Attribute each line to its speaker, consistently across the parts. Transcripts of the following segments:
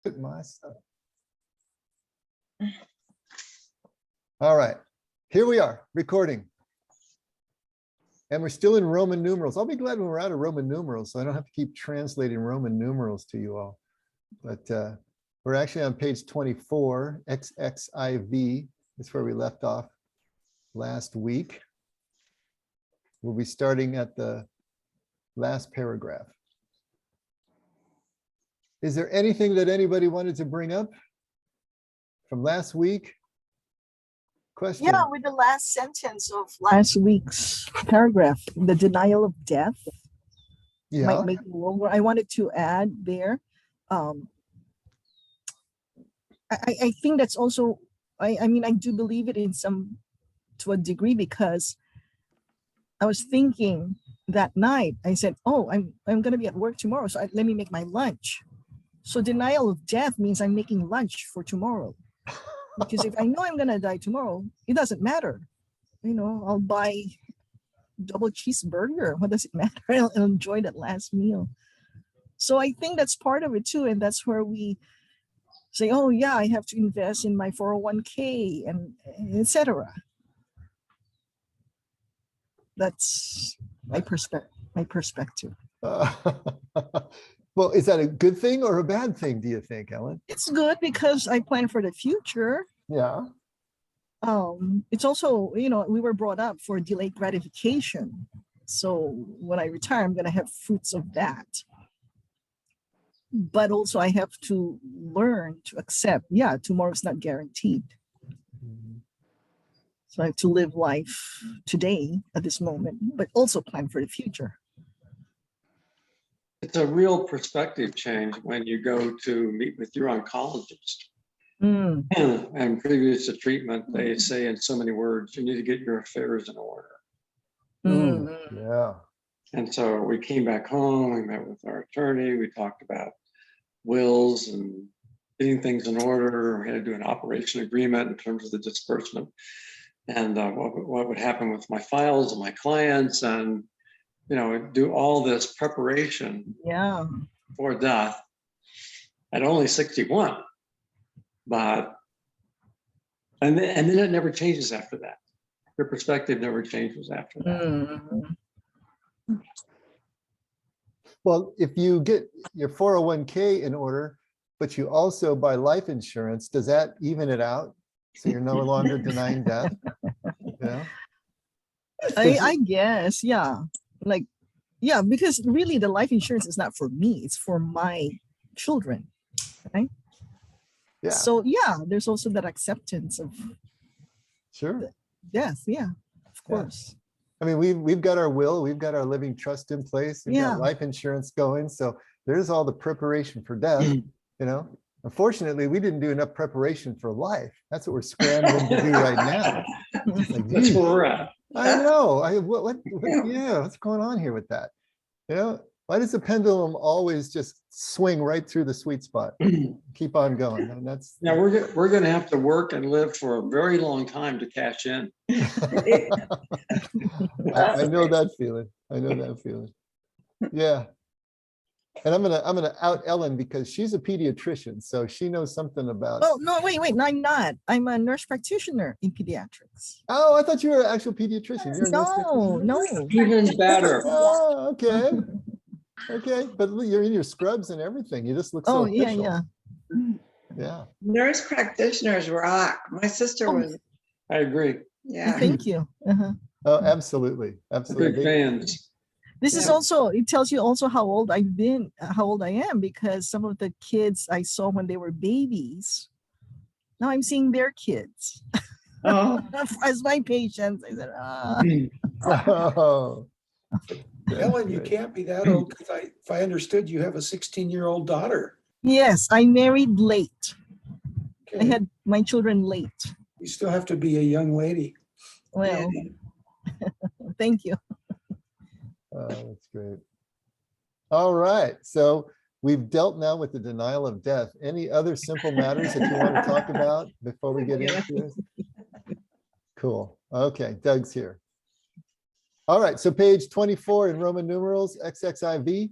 Speaker 1: at my stuff. All right, here we are recording. And we're still in Roman numerals. I'll be glad when we're out of Roman numerals, so I don't have to keep translating Roman numerals to you all. But we're actually on page 24, XXIV. That's where we left off last week. We'll be starting at the last paragraph. Is there anything that anybody wanted to bring up from last week? Question.
Speaker 2: Yeah, with the last sentence of last week's paragraph, the denial of death.
Speaker 1: Yeah.
Speaker 2: Might make it longer. I wanted to add there. I think that's also, I mean, I do believe it in some, to a degree, because I was thinking that night, I said, oh, I'm going to be at work tomorrow, so let me make my lunch. So denial of death means I'm making lunch for tomorrow. Because if I know I'm going to die tomorrow, it doesn't matter. You know, I'll buy double cheeseburger. What does it matter? I'll enjoy that last meal. So I think that's part of it too. And that's where we say, oh yeah, I have to invest in my 401k and etc. That's my perspective.
Speaker 1: Well, is that a good thing or a bad thing, do you think, Ellen?
Speaker 2: It's good because I plan for the future.
Speaker 1: Yeah.
Speaker 2: It's also, you know, we were brought up for delayed gratification. So when I retire, I'm going to have fruits of that. But also I have to learn to accept, yeah, tomorrow's not guaranteed. So I have to live life today at this moment, but also plan for the future.
Speaker 3: It's a real perspective change when you go to meet with your oncologist. And previous to treatment, they say in so many words, you need to get your affairs in order.
Speaker 1: Yeah.
Speaker 3: And so we came back home, we met with our attorney, we talked about wills and getting things in order. We had to do an operation agreement in terms of the disbursement and what would happen with my files and my clients, and you know, do all this preparation for death at only 61. But and then it never changes after that. Your perspective never changes after that.
Speaker 1: Well, if you get your 401k in order, but you also buy life insurance, does that even it out? So you're no longer denying death? Yeah.
Speaker 2: I guess, yeah. Like, yeah, because really the life insurance is not for me, it's for my children, right?
Speaker 1: Yeah.
Speaker 2: So yeah, there's also that acceptance of death. Yeah, of course.
Speaker 1: I mean, we've got our will, we've got our living trust in place, we've got life insurance going. So there's all the preparation for death, you know. Unfortunately, we didn't do enough preparation for life. That's what we're scrambling to do right now. Like,
Speaker 3: That's where we're at.
Speaker 1: I know. Yeah, what's going on here with that? You know, why does the pendulum always just swing right through the sweet spot? Keep on going. And that's
Speaker 3: we're going to have to work and live for a very long time to cash in.
Speaker 1: I know that feeling. I know that feeling. Yeah. And I'm gonna out Ellen because she's a pediatrician, so she knows something about.
Speaker 2: Oh no! Wait! No, I'm not. I'm a nurse practitioner in pediatrics.
Speaker 1: Oh, I thought you were an actual pediatrician. You're a nurse practitioner?
Speaker 2: No.
Speaker 3: Even better.
Speaker 1: Oh, okay. Okay, but you're in your scrubs and everything. You just look so official. Yeah.
Speaker 4: Nurse practitioners rock. My sister was.
Speaker 3: I agree.
Speaker 4: Yeah.
Speaker 2: Thank you.
Speaker 1: Oh, absolutely, absolutely.
Speaker 3: Big fans.
Speaker 2: This is also, it tells you also how old I am, because some of the kids I saw when they were babies, now I'm seeing their kids. As my patients. I said,
Speaker 1: Oh.
Speaker 5: Ellen, you can't be that old, because if I understood, you have a 16-year-old daughter.
Speaker 2: Yes, I married late.
Speaker 5: Okay.
Speaker 2: I had my children late.
Speaker 5: You still have to be a young lady.
Speaker 2: Well, thank you.
Speaker 1: Oh, that's great. All right, so we've dealt now with the denial of death. Any other simple matters that you want to talk about before we get into this? Cool. Okay, Doug's here. All right, so page 24 in Roman numerals, XXIV,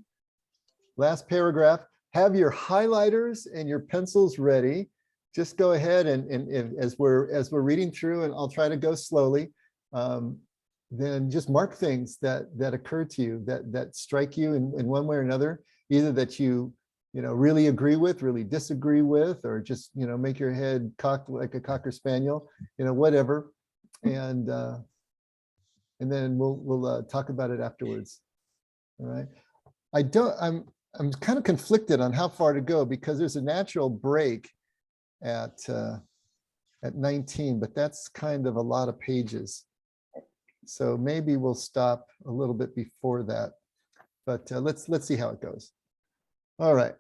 Speaker 1: last paragraph. have your highlighters and your pencils ready. Just go ahead and as we're reading through, and I'll try to go slowly, then just mark things that occur to you, that strike you in one way or another, either that you really agree with, really disagree with, or just make your head cocked like a cocker spaniel, whatever, and then we'll talk about it afterwards. All right. I'm kind of conflicted on how far to go, because there's a natural break at 19, but that's kind of a lot of pages. So maybe we'll stop a little bit before that, but let's see how it goes. All right.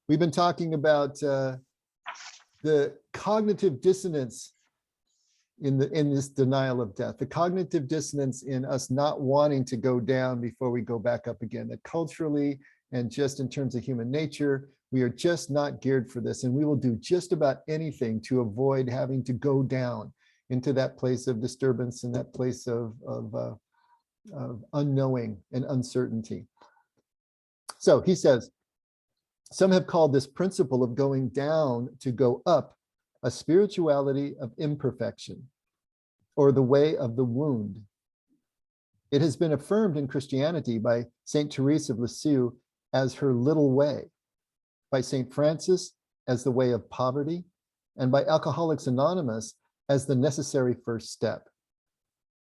Speaker 1: We've been talking about the cognitive dissonance in this denial of death, the cognitive dissonance in us not wanting to go down before we go back up again, that culturally and just in terms of human nature, we are just not geared for this, and we will do just about anything to avoid having to go down into that place of disturbance and that place of unknowing and uncertainty. So he says, some have called this principle of going down to go up a spirituality of imperfection, or the way of the wound. It has been affirmed in Christianity by Saint Teresa of Lisieux as her little way, by Saint Francis as the way of poverty, and by Alcoholics Anonymous as the necessary first step.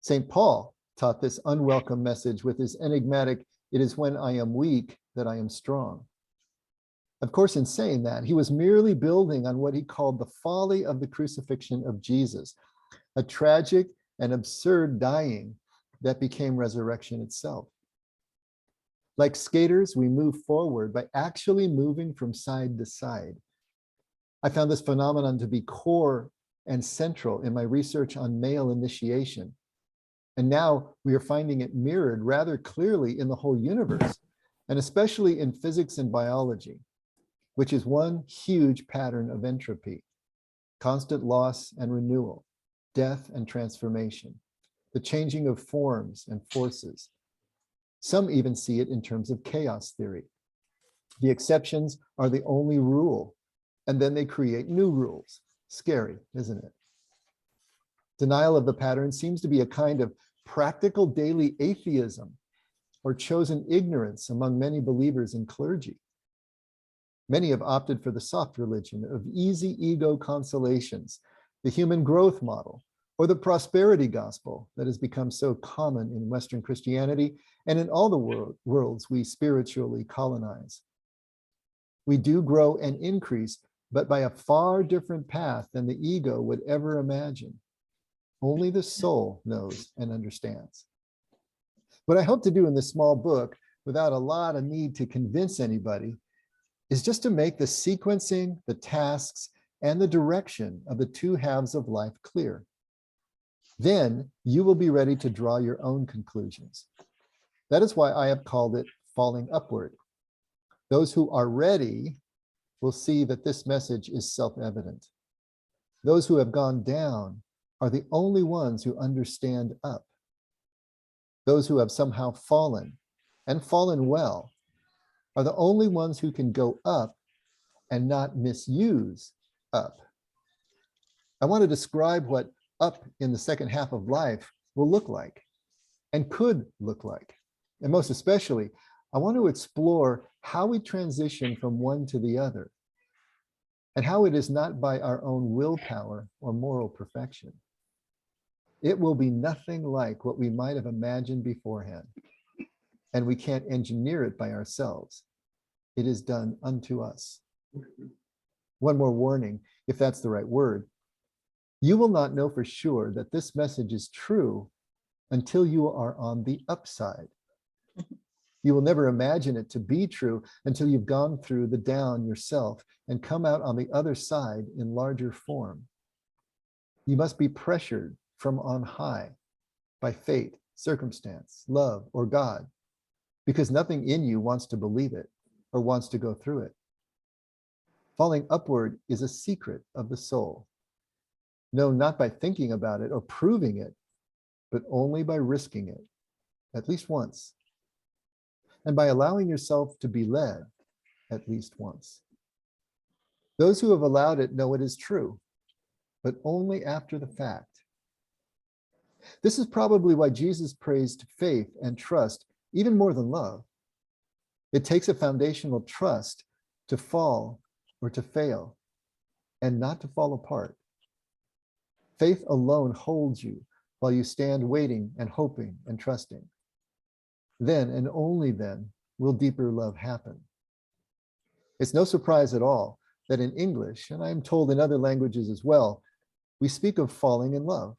Speaker 1: Saint Paul taught this unwelcome message with his enigmatic, "It is when I am weak that I am strong." Of course, in saying that, he was merely building on what he called the folly of the crucifixion of Jesus, a tragic and absurd dying that became resurrection itself. Like skaters, we move forward by actually moving from side to side. I found this phenomenon to be core and central in my research on male initiation. And now we are finding it mirrored rather clearly in the whole universe, and especially in physics and biology, which is one huge pattern of entropy, constant loss and renewal, death and transformation, the changing of forms and forces. Some even see it in terms of chaos theory. The exceptions are the only rule, and then they create new rules. Scary, isn't it? Denial of the pattern seems to be a kind of practical daily atheism or chosen ignorance among many believers in clergy. Many have opted for the soft religion of easy ego consolations, the human growth model, or the prosperity gospel that has become so common in Western Christianity and in all the worlds we spiritually colonize. We do grow and increase, but by a far different path than the ego would ever imagine. Only the soul knows and understands. What I hope to do in this small book, without a lot of need to convince anybody, is just to make the sequencing, the tasks, and the direction of the two halves of life clear. Then you will be ready to draw your own conclusions. That is why I have called it falling upward. Those who are ready will see that this message is self-evident. Those who have gone down are the only ones who understand up. Those who have somehow fallen, and fallen well, are the only ones who can go up and not misuse up. I want to describe what up in the second half of life will look like and could look like. And most especially, I want to explore how we transition from one to the other, and how it is not by our own willpower or moral perfection. It will be nothing like what we might have imagined beforehand, and we can't engineer it by ourselves. It is done unto us. One more warning, if that's the right word. You will not know for sure that this message is true until you are on the upside. You will never imagine it to be true until you've gone through the down yourself and come out on the other side in larger form. You must be pressured from on high by fate, circumstance, love, or God, because nothing in you wants to believe it or wants to go through it. Falling upward is a secret of the soul. No, not by thinking about it or proving it, but only by risking it, at least once, and by allowing yourself to be led at least once. Those who have allowed it know it is true, but only after the fact. This is probably why Jesus praised faith and trust even more than love. It takes a foundational trust to fall or to fail, and not to fall apart. Faith alone holds you while you stand waiting and hoping and trusting. Then and only then will deeper love happen. It's no surprise at all that in English, and I am told in other languages as well, we speak of falling in love.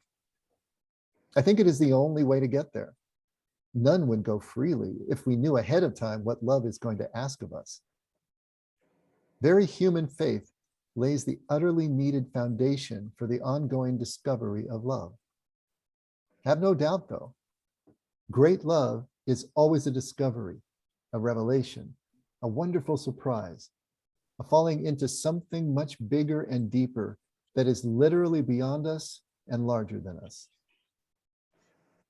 Speaker 1: I think it is the only way to get there. None would go freely if we knew ahead of time what love is going to ask of us. Very human faith lays the utterly needed foundation for the ongoing discovery of love. Have no doubt, though, great love is always a discovery, a revelation, a wonderful surprise, a falling into something much bigger and deeper that is literally beyond us and larger than us.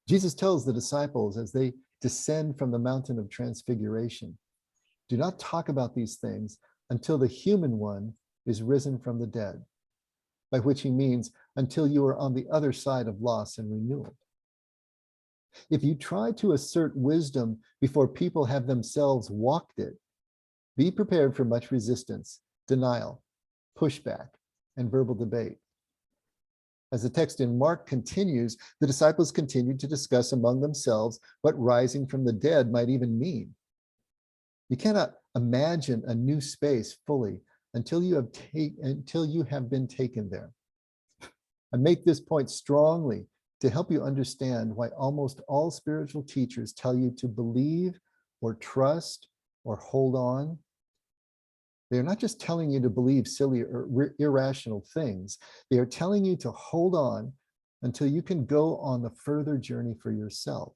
Speaker 1: Jesus tells the disciples as they descend from the mountain of transfiguration, do not talk about these things until the human one is risen from the dead, by which he means until you are on the other side of loss and renewal. If you try to assert wisdom before people have themselves walked it, be prepared for much resistance, denial, pushback, and verbal debate. As the text in Mark continues, the disciples continued to discuss among themselves what rising from the dead might even mean. You cannot imagine a new space fully until you have been taken there. I make this point strongly to help you understand why almost all spiritual teachers tell you to believe or trust or hold on. They're not just telling you to believe silly or irrational things. They are telling you to hold on until you can go on the further journey for yourself.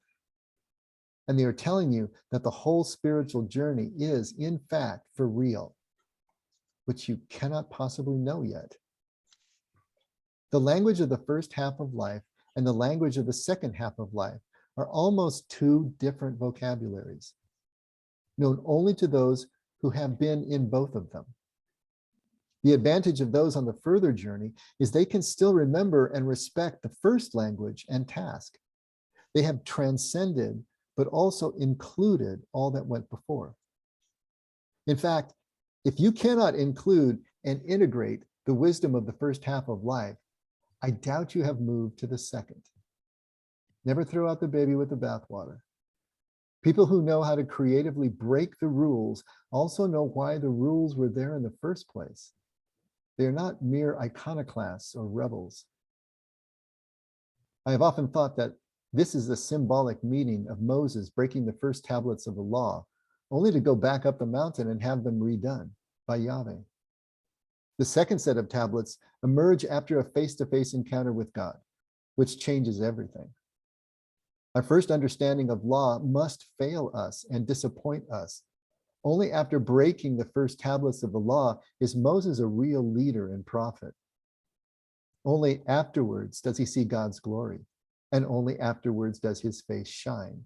Speaker 1: And they are telling you that the whole spiritual journey is, in fact, for real, which you cannot possibly know yet. The language of the first half of life and the language of the second half of life are almost two different vocabularies, known only to those who have been in both of them. The advantage of those on the further journey is they can still remember and respect the first language and task. They have transcended, but also included all that went before. In fact, if you cannot include and integrate the wisdom of the first half of life, I doubt you have moved to the second. Never throw out the baby with the bathwater. People who know how to creatively break the rules also know why the rules were there in the first place. They are not mere iconoclasts or rebels. I have often thought that this is the symbolic meaning of Moses breaking the first tablets of the law, only to go back up the mountain and have them redone by Yahweh. The second set of tablets emerge after a face-to-face encounter with God, which changes everything. Our first understanding of law must fail us and disappoint us. Only after breaking the first tablets of the law is Moses a real leader and prophet. Only afterwards does he see God's glory, and only afterwards does his face shine.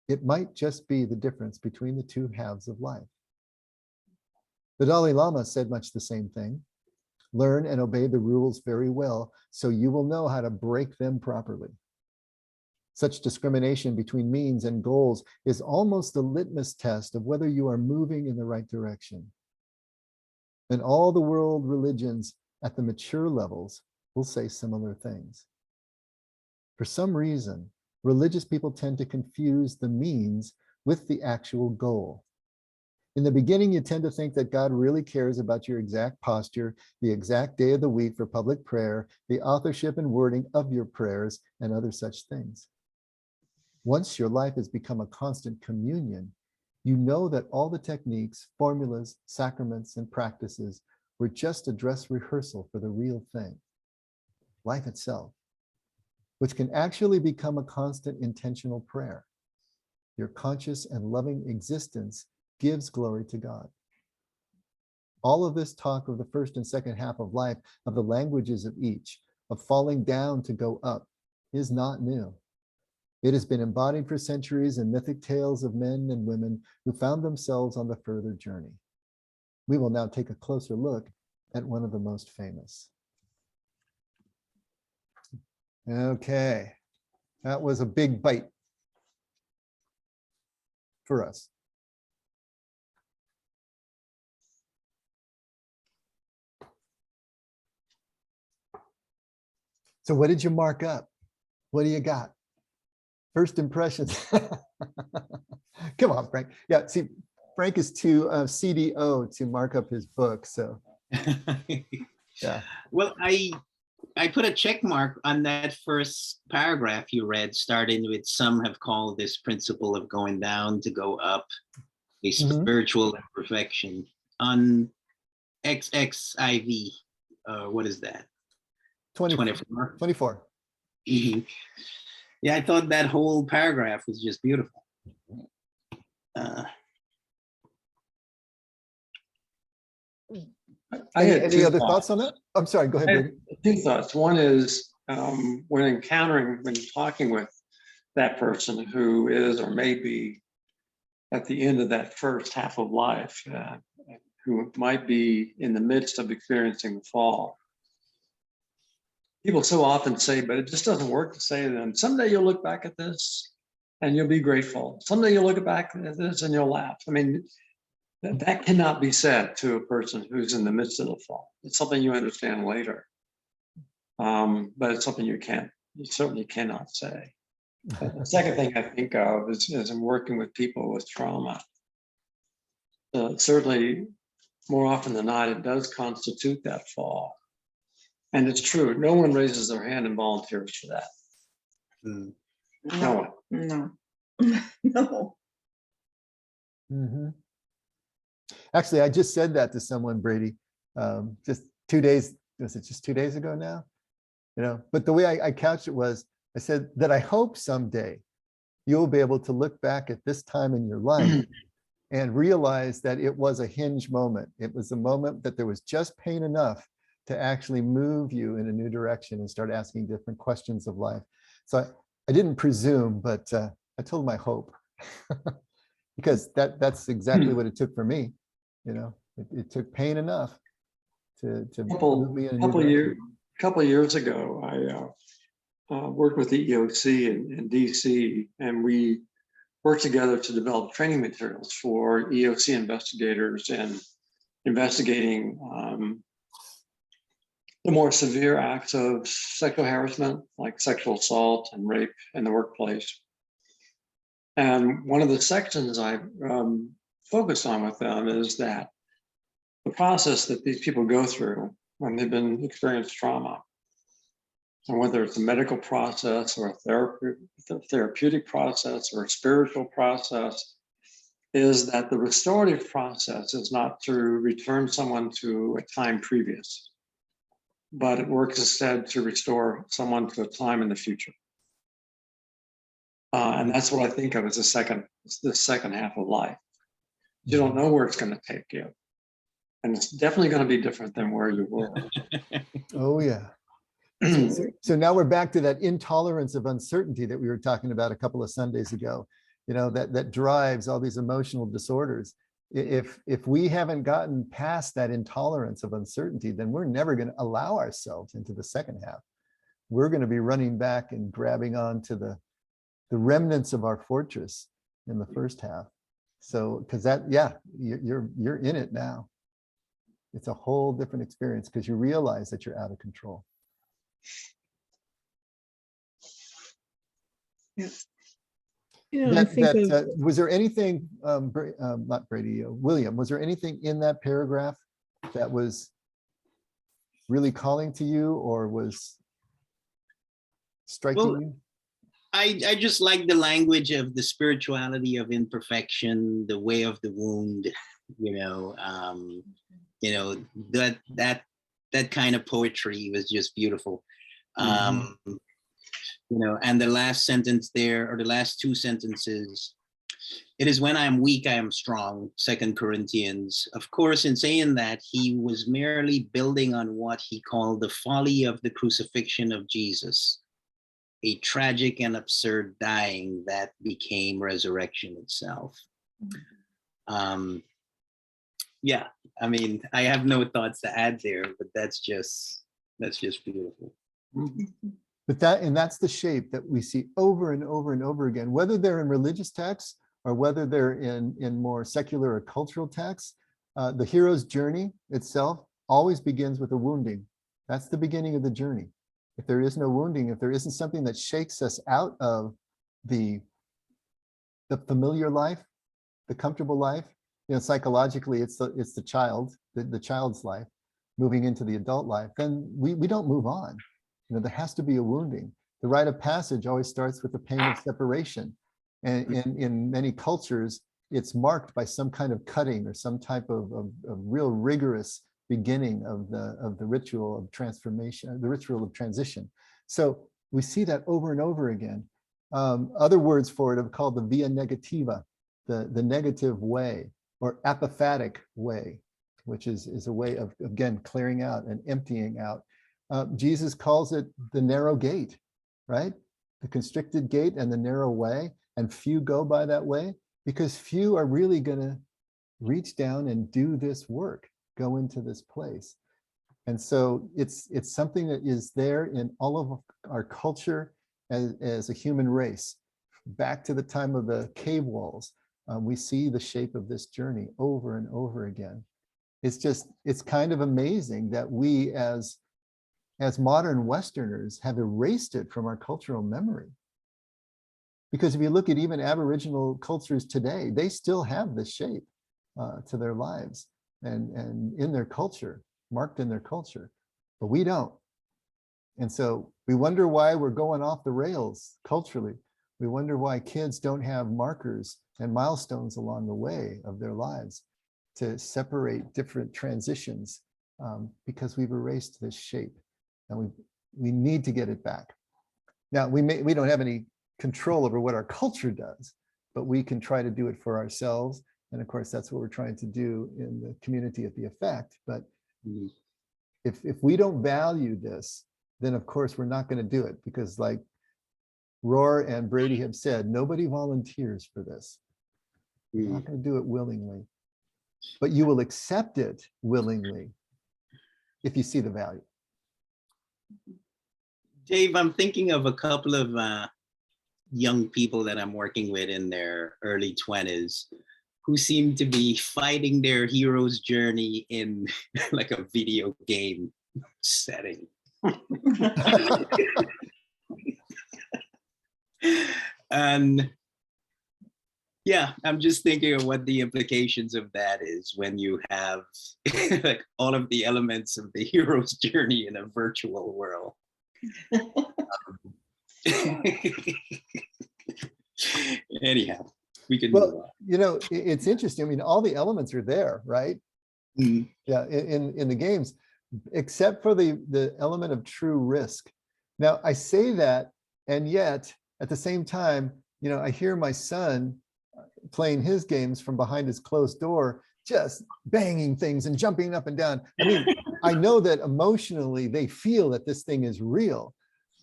Speaker 1: It might just be the difference between the two halves of life. The Dalai Lama said much the same thing. Learn and obey the rules very well, so you will know how to break them properly. Such discrimination between means and goals is almost the litmus test of whether you are moving in the right direction. And all the world religions at the mature levels will say similar things. For some reason, religious people tend to confuse the means with the actual goal. In the beginning, you tend to think that God really cares about your exact posture, the exact day of the week for public prayer, the authorship and wording of your prayers, and other such things. Once your life has become a constant communion, you know that all the techniques, formulas, sacraments, and practices were just a dress rehearsal for the real thing, life itself, which can actually become a constant intentional prayer. Your conscious and loving existence gives glory to God. All of this talk of the first and second half of life, of the languages of each, of falling down to go up, is not new. It has been embodied for centuries in mythic tales of men and women who found themselves on the further journey. We will now take a closer look at one of the most famous. Okay, that was a big bite for us. So what did you mark up? What do you got? First impressions. Come on, Frank. Yeah, see, Frank is too CDO to mark up his book, so yeah.
Speaker 6: Well, I put a check mark on that first paragraph you read, starting with "Some have called this principle of going down to go up, a spiritual imperfection." On XXIV, what is that? 24.
Speaker 1: 24.
Speaker 6: Mhm. Yeah, I thought that whole paragraph was just beautiful.
Speaker 3: I had
Speaker 1: Any
Speaker 3: two
Speaker 1: other
Speaker 3: thoughts.
Speaker 1: thoughts on that? I'm sorry, go ahead,
Speaker 3: I have
Speaker 1: Brady.
Speaker 3: two thoughts. One is when talking with that person who is or may be at the end of that first half of life, who might be in the midst of experiencing the fall. People so often say, but it just doesn't work to say to them, someday you'll look back at this and you'll be grateful. Someday you'll look back at this and you'll laugh. I mean, that cannot be said to a person who's in the midst of the fall. It's something you understand later. But it's something you certainly cannot say. The second thing I think of is in working with people with trauma. Certainly, more often than not, it does constitute that fall. And it's true, no one raises their hand and volunteers for that.
Speaker 6: Mm.
Speaker 3: No one.
Speaker 4: No. No.
Speaker 1: Actually, I just said that to someone, Brady, just 2 days, was it just 2 days ago now? You know, but the way I couched it was, I said that I hope someday you'll be able to look back at this time in your life and realize that it was a hinge moment. It was a moment that there was just pain enough to actually move you in a new direction and start asking different questions of life. So I didn't presume, but I told my hope because that's exactly what it took for me. You know, it took pain enough to move me in a new direction.
Speaker 3: Couple years ago, I worked with the EOC in DC, and we worked together to develop training materials for EOC investigators in investigating the more severe acts of sexual harassment, like sexual assault and rape in the workplace. And one of the sections I focused on with them is that the process that these people go through when they've been experienced trauma, and whether it's a medical process or a therapeutic process or a spiritual process, is that the restorative process is not to return someone to a time previous, but it works instead to restore someone to a time in the future. And that's what I think of as the second half of life. You don't know where it's going to take you. And it's definitely going to be different than where you were.
Speaker 1: Oh, yeah. So now we're back to that intolerance of uncertainty that we were talking about a couple of Sundays ago, you know, that drives all these emotional disorders. If we haven't gotten past that intolerance of uncertainty, then we're never going to allow ourselves into the second half. We're going to be running back and grabbing on to the remnants of our fortress in the first half. So, because that, yeah, you're in it now. It's a whole different experience because you realize that you're out of control.
Speaker 4: Yes.
Speaker 2: You know, I think
Speaker 1: Was there anything, not Brady, William, was there anything in that paragraph that was really calling to you or was striking you?
Speaker 6: I just like the language of the spirituality of imperfection, the way of the wound, that kind of poetry was just beautiful. And the last sentence there, or the last two sentences, it is when I am weak, I am strong, 2 Corinthians. Of course, in saying that, he was merely building on what he called the folly of the crucifixion of Jesus. a tragic and absurd dying that became resurrection itself. Yeah, I mean, I have no thoughts to add there, but that's just beautiful.
Speaker 1: But that's the shape that we see over and over and over again, whether they're in religious texts or whether they're in more secular or cultural texts. The hero's journey itself always begins with a wounding. That's the beginning of the journey. If there is no wounding, if there isn't something that shakes us out of the familiar life, the comfortable life, psychologically, it's the child, the child's life moving into the adult life, then we don't move on. There has to be a wounding. The rite of passage always starts with the pain of separation. And in many cultures, it's marked by some kind of cutting or some type of real rigorous beginning of the ritual of transformation, the ritual of transition. So we see that over and over again. Other words for it are called the via negativa, the negative way, or apophatic way, which is a way of, again, clearing out and emptying out. Jesus calls it the narrow gate, right? The constricted gate and the narrow way, and few go by that way, because few are really going to reach down and do this work, go into this place. And so it's something that is there in all of our culture as a human race. Back to the time of the cave walls, we see the shape of this journey over and over again. It's kind of amazing that we as modern Westerners have erased it from our cultural memory. Because if you look at even Aboriginal cultures today, they still have this shape to their lives and in their culture, marked in their culture, but we don't. And so we wonder why we're going off the rails culturally. We wonder why kids don't have markers and milestones along the way of their lives to separate different transitions, because we've erased this shape, and we need to get it back. Now, we don't have any control over what our culture does, but we can try to do it for ourselves. And of course, that's what we're trying to do in the community at the Effect. But if we don't value this, then of course we're not going to do it, because like Rohr and Brady have said, nobody volunteers for this. You're not going to do it willingly, but you will accept it willingly if you see the value.
Speaker 6: Dave, I'm thinking of a couple of young people that I'm working with in their early 20s who seem to be fighting their hero's journey in like a video game setting. And yeah, I'm just thinking of what the implications of that is when you have like all of the elements of the hero's journey in a virtual world. Anyhow, we can move on.
Speaker 1: It's interesting. I mean, all the elements are there, right?
Speaker 6: Mm.
Speaker 1: Yeah, in the games, except for the element of true risk. Now, I say that, and yet at the same time, I hear my son playing his games from behind his closed door, just banging things and jumping up and down. I mean, I know that emotionally they feel that this thing is real,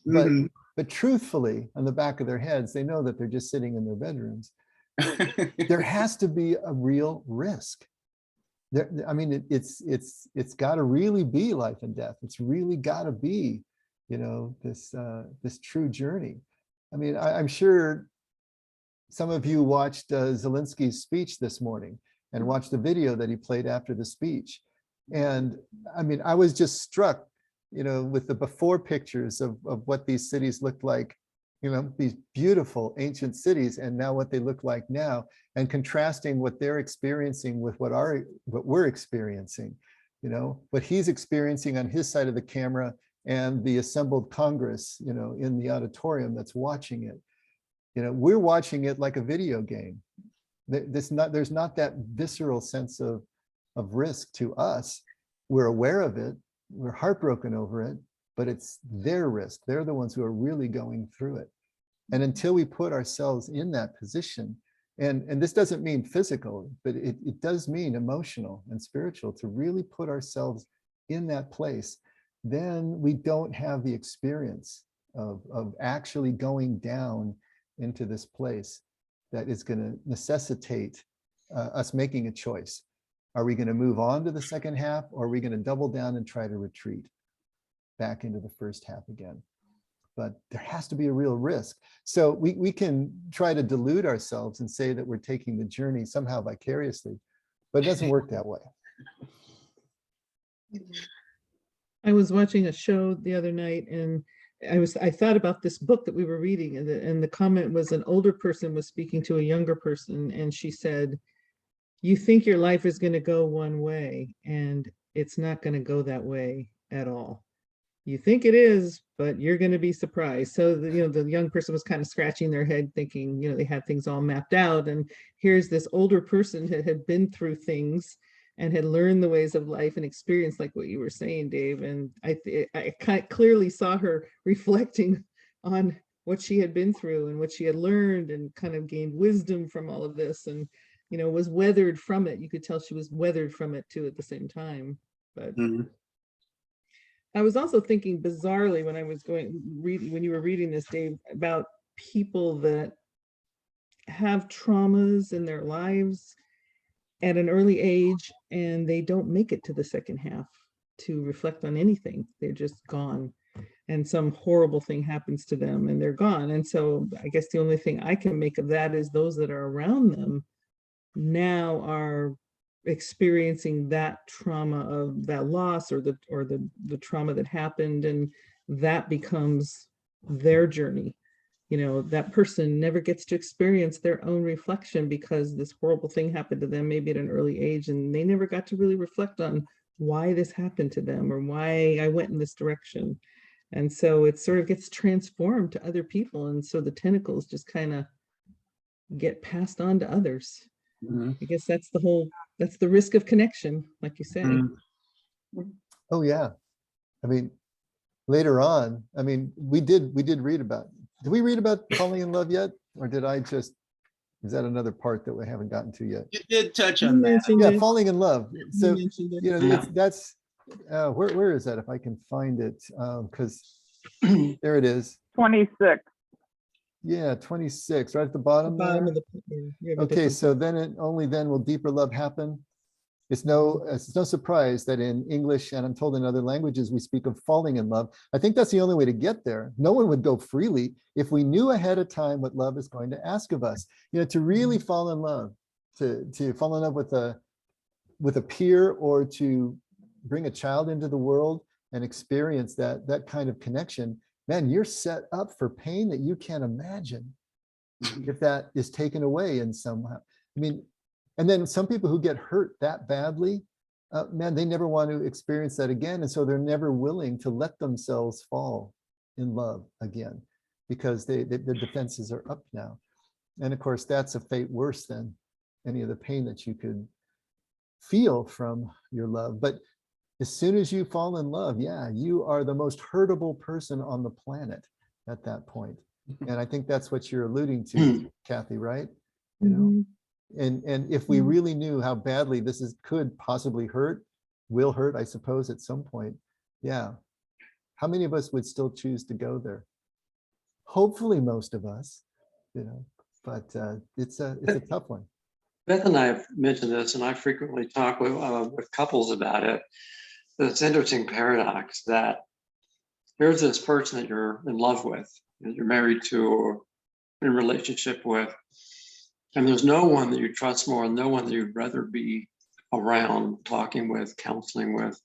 Speaker 1: but but truthfully, on the back of their heads, they know that they're just sitting in their bedrooms. There has to be a real risk. I mean, it's got to really be life and death. It's really got to be, this true journey. I mean, I'm sure some of you watched Zelensky's speech this morning and watched the video that he played after the speech. And I mean, I was just struck, with the before pictures of what these cities looked like, these beautiful ancient cities, and now what they look like now, and contrasting what they're experiencing with what we're experiencing, what he's experiencing on his side of the camera and the assembled Congress, in the auditorium that's watching it. We're watching it like a video game. There's not that visceral sense of risk to us. We're aware of it. We're heartbroken over it, but it's their risk. They're the ones who are really going through it. And until we put ourselves in that position, and this doesn't mean physical, but it does mean emotional and spiritual, to really put ourselves in that place, then we don't have the experience of actually going down into this place that is going to necessitate us making a choice. Are we going to move on to the second half, or are we going to double down and try to retreat back into the first half again? But there has to be a real risk. So we can try to delude ourselves and say that we're taking the journey somehow vicariously, but it doesn't work that way.
Speaker 7: I was watching a show the other night, and I thought about this book that we were reading, and the comment was an older person was speaking to a younger person, and she said, you think your life is going to go one way, and it's not going to go that way at all. You think it is, but you're going to be surprised. So the young person was kind of scratching their head thinking, they had things all mapped out. And here's this older person that had been through things and had learned the ways of life and experienced, like what you were saying, Dave. And I clearly saw her reflecting on what she had been through and what she had learned, and kind of gained wisdom from all of this, and was weathered from it. You could tell she was weathered from it too at the same time. But I was also thinking bizarrely when I was when you were reading this, Dave, about people that have traumas in their lives at an early age, and they don't make it to the second half to reflect on anything. They're just gone, and some horrible thing happens to them and they're gone. And so I guess the only thing I can make of that is those that are around them now are experiencing that trauma of that loss, or the trauma that happened, and that becomes their journey. That person never gets to experience their own reflection because this horrible thing happened to them, maybe at an early age, and they never got to really reflect on why this happened to them or why I went in this direction. And so it sort of gets transformed to other people, and so the tentacles just kind of get passed on to others. I guess that's the risk of connection, like you say.
Speaker 1: Oh yeah. I mean, later on, I mean, we did read about, did we read about falling in love yet? Or is that another part that we haven't gotten to yet?
Speaker 6: You did touch on that.
Speaker 1: Yeah, falling in love. So,
Speaker 6: Yeah.
Speaker 1: that's, where is that? If I can find it, because there it is.
Speaker 8: 26.
Speaker 1: Yeah, 26, right at the bottom there. Okay, so then only then will deeper love happen. It's no surprise that in English, and I'm told in other languages, we speak of falling in love. I think that's the only way to get there. No one would go freely if we knew ahead of time what love is going to ask of us. To really fall in love, to fall in love with a peer, or to bring a child into the world and experience that kind of connection. Man, you're set up for pain that you can't imagine if that is taken away in somehow. I mean, and then some people who get hurt that badly, man, they never want to experience that again. And so they're never willing to let themselves fall in love again, because their defenses are up now. And of course, that's a fate worse than any of the pain that you could feel from your love. But as soon as you fall in love, yeah, you are the most hurtable person on the planet at that point. And I think that's what you're alluding to, Kathy, right? And if we really knew how badly this could possibly will hurt, I suppose, at some point, yeah, how many of us would still choose to go there? Hopefully most of us, but it's a tough one.
Speaker 3: Beth and I have mentioned this, and I frequently talk with couples about it. This interesting paradox that here's this person that you're in love with, that you're married to, or in relationship with, and there's no one that you trust more, and no one that you'd rather be around, talking with, counseling with,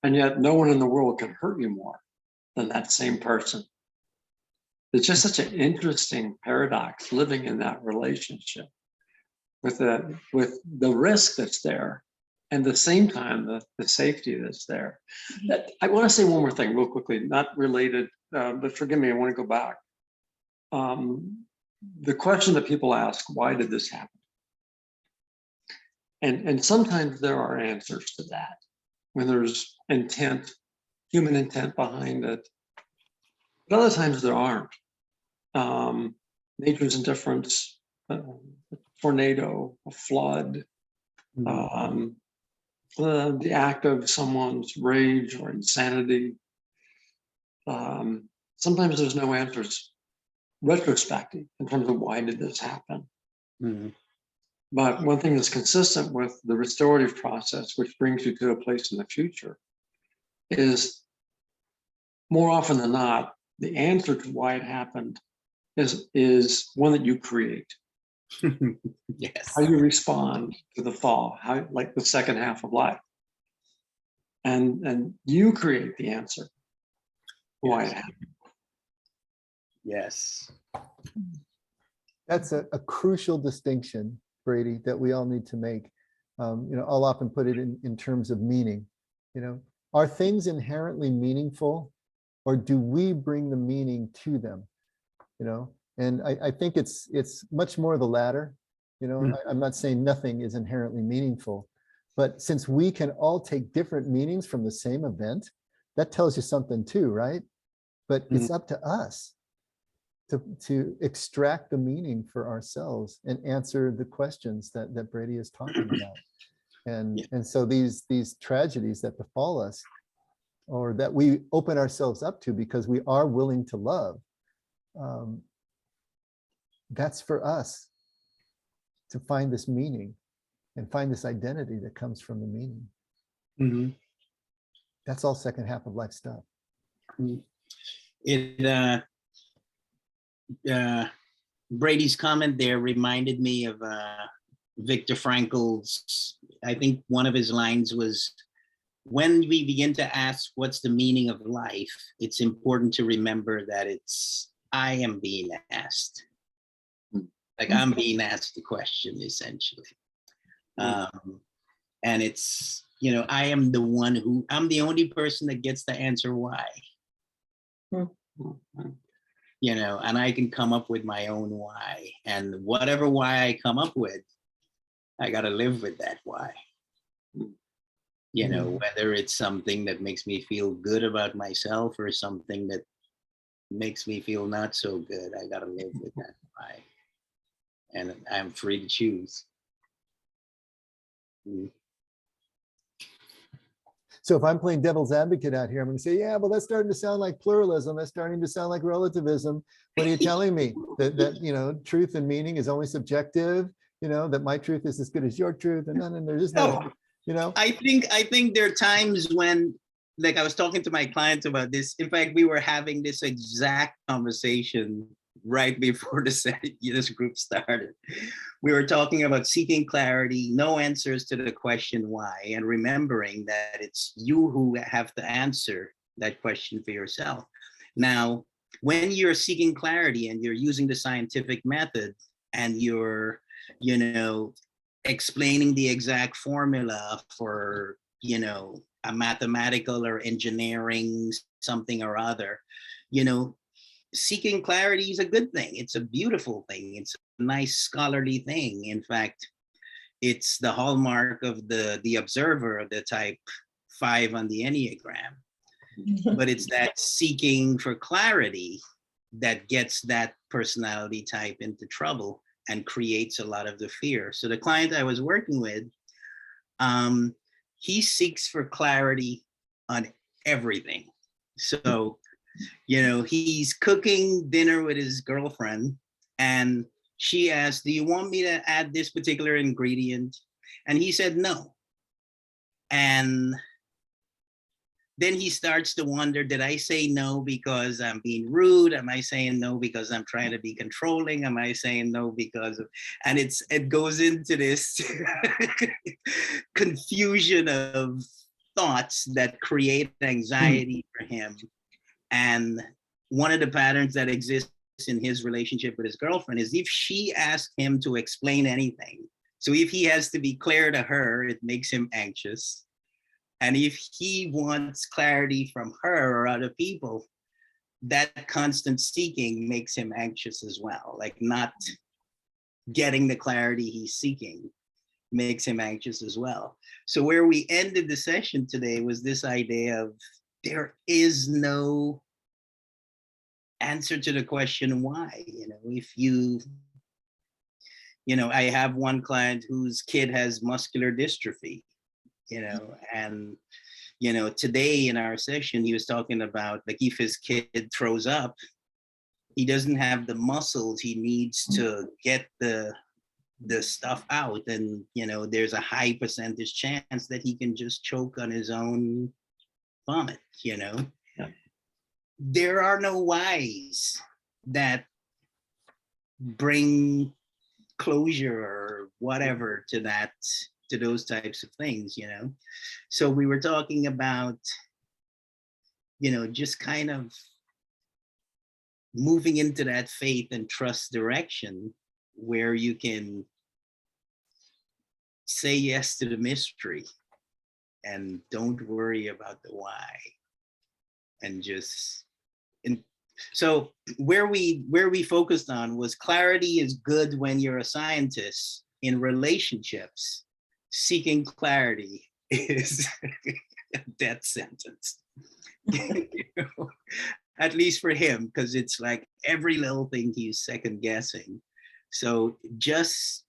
Speaker 3: and yet no one in the world can hurt you more than that same person. It's just such an interesting paradox living in that relationship with the risk that's there, and at the same time, the safety that's there. I want to say one more thing real quickly, not related, but forgive me, I want to go back. The question that people ask, why did this happen? And sometimes there are answers to that when there's intent, human intent behind it. But other times there aren't. Nature's indifference, a tornado, a flood, the act of someone's rage or insanity, sometimes there's no answers retrospective in terms of why did this happen.
Speaker 6: Mhm.
Speaker 3: But one thing that's consistent with the restorative process, which brings you to a place in the future, is more often than not, the answer to why it happened is one that you create.
Speaker 6: Yes.
Speaker 3: How you respond to the fall, how, like the second half of life. And you create the answer why it happened.
Speaker 6: Yes.
Speaker 1: That's a crucial distinction, Brady, that we all need to make. I'll often put it in terms of meaning. Are things inherently meaningful, or do we bring the meaning to them? And I think it's much more the latter. I'm not saying nothing is inherently meaningful, but since we can all take different meanings from the same event, that tells you something too, right? But it's up to us to extract the meaning for ourselves and answer the questions that Brady is talking about. And so these tragedies that befall us, or that we open ourselves up to because we are willing to love, that's for us to find this meaning and find this identity that comes from the meaning.
Speaker 6: Mhm.
Speaker 1: That's all second half of life stuff.
Speaker 6: Brady's comment there reminded me of Viktor Frankl's, I think one of his lines was, when we begin to ask what's the meaning of life, it's important to remember that I am being asked. Like I'm being asked the question, essentially. And it's, I am I'm the only person that gets to answer why. And I can come up with my own why. And whatever why I come up with, I got to live with that why. Whether it's something that makes me feel good about myself or something that makes me feel not so good, I got to live with that why. And I'm free to choose.
Speaker 1: So if I'm playing devil's advocate out here, I'm going to say, yeah, well, that's starting to sound like pluralism. That's starting to sound like relativism. What are you telling me? That truth and meaning is only subjective, that my truth is as good as your truth, and then there is no,
Speaker 6: I think there are times when, like I was talking to my clients about this. In fact, we were having this exact conversation right before this group started. We were talking about seeking clarity, no answers to the question why, and remembering that it's you who have to answer that question for yourself. Now, when you're seeking clarity and you're using the scientific method and you're, explaining the exact formula for, a mathematical or engineering something or other, seeking clarity is a good thing. It's a beautiful thing. It's a nice scholarly thing. In fact, it's the hallmark of the observer of the type 5 on the Enneagram. But it's that seeking for clarity that gets that personality type into trouble and creates a lot of the fear. So the client I was working with, he seeks for clarity on everything. So he's cooking dinner with his girlfriend and she asked, do you want me to add this particular ingredient? And he said no. And then he starts to wonder, did I say no because I'm being rude? Am I saying no because I'm trying to be controlling? Am I saying no because of, and it goes into this confusion of thoughts that create anxiety for him. And one of the patterns that exists in his relationship with his girlfriend is if she asks him to explain anything. So if he has to be clear to her, it makes him anxious. And if he wants clarity from her or other people, that constant seeking makes him anxious as well. Like not getting the clarity he's seeking makes him anxious as well. So where we ended the session today was this idea of there is no answer to the question why. If I have one client whose kid has muscular dystrophy, and today in our session, he was talking about, like, if his kid throws up, he doesn't have the muscles he needs to get the stuff out. And, there's a high percentage chance that he can just choke on his own vomit,
Speaker 3: Yeah.
Speaker 6: There are no whys that bring closure or whatever to those types of things, So we were talking about, just kind of moving into that faith and trust direction where you can say yes to the mystery and don't worry about the why. And so where we focused on was clarity is good when you're a scientist. In relationships, seeking clarity is a death sentence. At least for him, because it's like every little thing he's second guessing. So just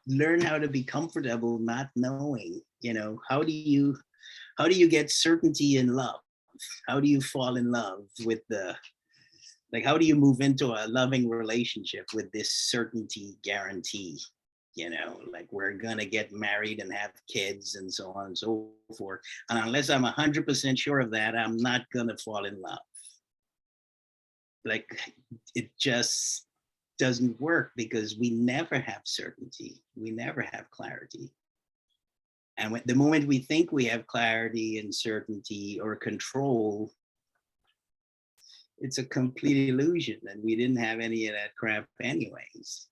Speaker 6: learn how to be comfortable not knowing. How do you get certainty in love? How do you fall in love with how do you move into a loving relationship with this certainty guarantee? Like, we're gonna get married and have kids and so on and so forth. And unless I'm 100% sure of that, I'm not gonna fall in love. Like, it just doesn't work because we never have certainty. We never have clarity. And the moment we think we have clarity and certainty or control, it's a complete illusion, and we didn't have any of that crap anyways.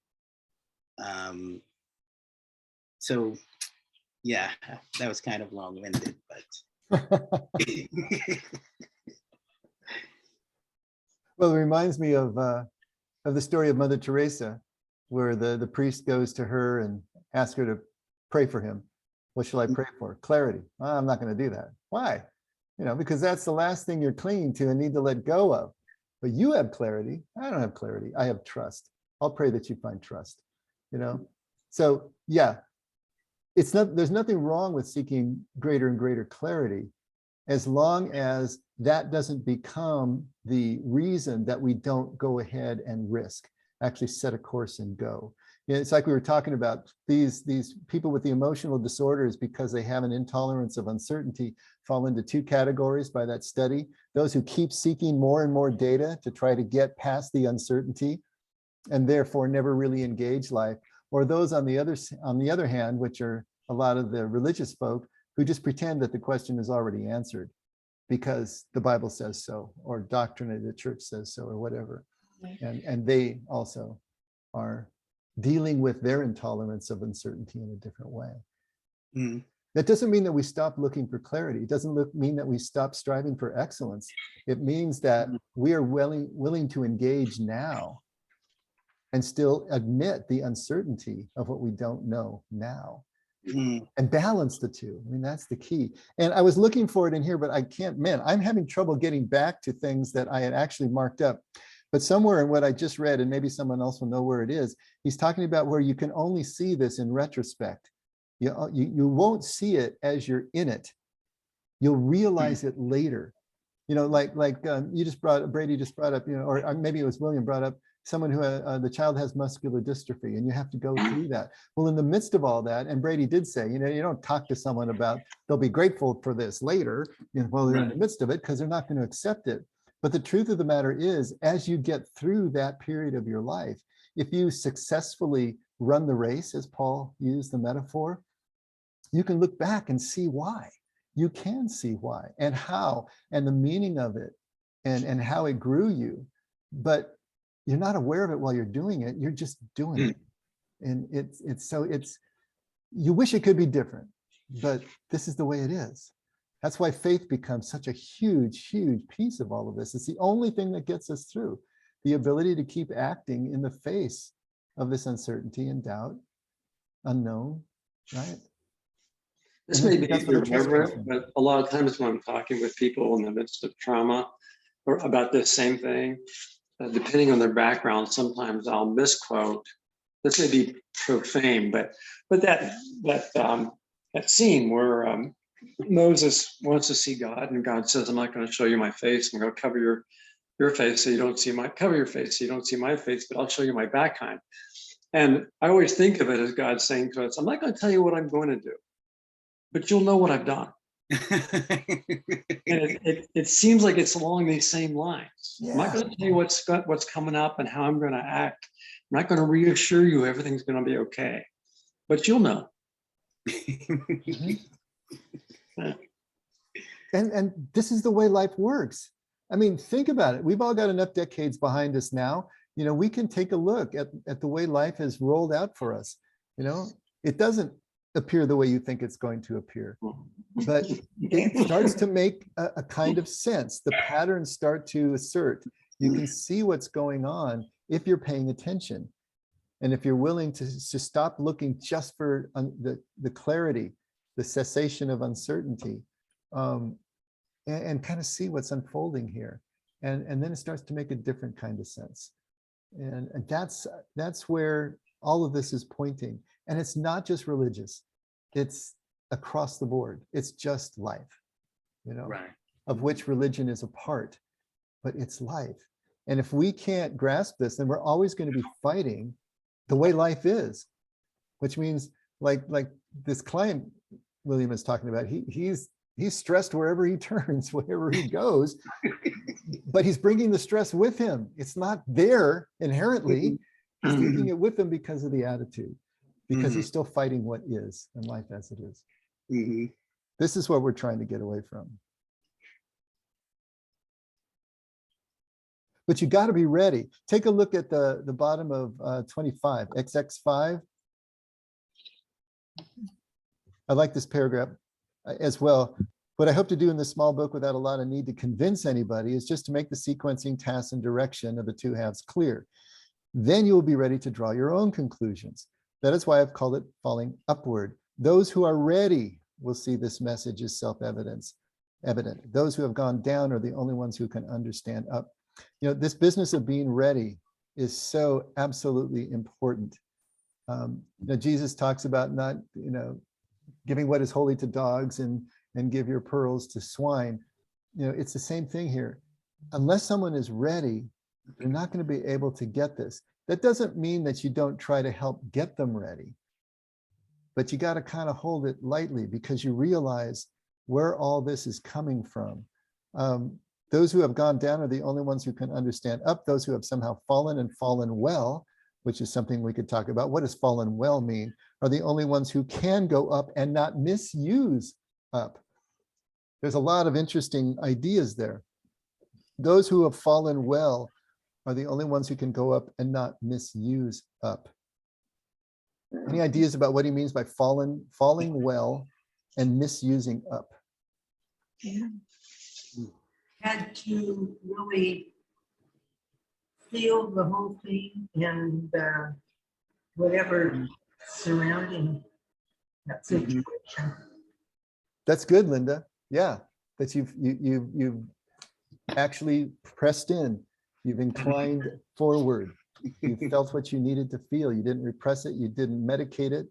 Speaker 6: So yeah, that was kind of long-winded, but
Speaker 1: Well, it reminds me of the story of Mother Teresa, where the priest goes to her and asks her to pray for him. What shall I pray for? Clarity. I'm not going to do that. Why? Because that's the last thing you're clinging to and need to let go of. But you have clarity. I don't have clarity. I have trust. I'll pray that you find trust. So yeah, there's nothing wrong with seeking greater and greater clarity, as long as that doesn't become the reason that we don't go ahead and risk, actually set a course and go. It's like we were talking about these people with the emotional disorders, because they have an intolerance of uncertainty, fall into two categories by that study. Those who keep seeking more and more data to try to get past the uncertainty and therefore never really engage life, or those on the other hand, which are a lot of the religious folk, who just pretend that the question is already answered because the Bible says so, or doctrine of the church says so, or whatever. And they also are dealing with their intolerance of uncertainty in a different way.
Speaker 6: Mm.
Speaker 1: That doesn't mean that we stop looking for clarity. It doesn't mean that we stop striving for excellence. It means that we are willing to engage now and still admit the uncertainty of what we don't know now. And balance the two. I mean, that's the key. And I was looking for it in here, but I can't, I'm having trouble getting back to things that I had actually marked up. But somewhere in what I just read, and maybe someone else will know where it is, he's talking about where you can only see this in retrospect. You won't see it as you're in it. You'll realize it later. Like you just Brady just brought up, or maybe it was William brought up, someone who the child has muscular dystrophy, and you have to go through that. Well, in the midst of all that, and Brady did say, you don't talk to someone about they'll be grateful for this later, while they're in the midst of it, because they're not going to accept it. But the truth of the matter is, as you get through that period of your life, if you successfully run the race, as Paul used the metaphor, you can look back and see why. You can see why and how, and the meaning of it, and how it grew you. But you're not aware of it while you're doing it. You're just doing it. And it's you wish it could be different, but this is the way it is. That's why faith becomes such a huge, huge piece of all of this. It's the only thing that gets us through, the ability to keep acting in the face of this uncertainty and doubt, unknown, right?
Speaker 3: This may be irreverent, but a lot of times when I'm talking with people in the midst of trauma or about this same thing, depending on their background, sometimes I'll misquote. This may be profane, but that scene where Moses wants to see God, and God says, I'm not going to show you my face. I'm going to cover your face so you don't see cover your face so you don't see my face, but I'll show you my backside. And I always think of it as God saying to us, I'm not going to tell you what I'm going to do, but you'll know what I've done. And it seems like it's along these same lines. I'm not going to tell you what's coming up and how I'm going to act. I'm not going to reassure you everything's going to be okay, but you'll know.
Speaker 1: And this is the way life works. I mean, think about it. We've all got enough decades behind us now. You know, we can take a look at the way life has rolled out for us. You know, it doesn't appear the way you think it's going to appear, but it starts to make a kind of sense. The patterns start to assert. You can see what's going on if you're paying attention. And if you're willing to stop looking just for the clarity, the cessation of uncertainty, and kind of see what's unfolding here. And then it starts to make a different kind of sense. And that's where all of this is pointing. And it's not just religious, it's across the board. It's just life, you know,
Speaker 6: Right.
Speaker 1: of which religion is a part, but it's life. And if we can't grasp this, then we're always going to be fighting the way life is, which means like this client William is talking about, he's stressed wherever he turns, wherever he goes, but he's bringing the stress with him. It's not there inherently. He's taking it with him because of the attitude, because he's still fighting what is and life as it is. This is what we're trying to get away from. But you got to be ready. Take a look at the bottom of 25, XX5. I like this paragraph as well. What I hope to do in this small book without a lot of need to convince anybody is just to make the sequencing, tasks, and direction of the two halves clear. Then you will be ready to draw your own conclusions. That is why I've called it falling upward. Those who are ready will see this message is self-evident. Those who have gone down are the only ones who can understand up. You know, this business of being ready is so absolutely important. You know, Jesus talks about not, you know, giving what is holy to dogs and give your pearls to swine. You know, it's the same thing here. Unless someone is ready, you're not going to be able to get this. That doesn't mean that you don't try to help get them ready, but you got to kind of hold it lightly because you realize where all this is coming from. Those who have gone down are the only ones who can understand up. Those who have somehow fallen and fallen well, which is something we could talk about. What does fallen well mean? Are the only ones who can go up and not misuse up. There's a lot of interesting ideas there. Those who have fallen well are the only ones who can go up and not misuse up. Any ideas about what he means by falling well and misusing up?
Speaker 4: Yeah. Had to really feel the whole thing and whatever surrounding that situation.
Speaker 1: That's good, Linda. Yeah, that you've actually pressed in. You've inclined forward. You felt what you needed to feel. You didn't repress it. You didn't medicate it.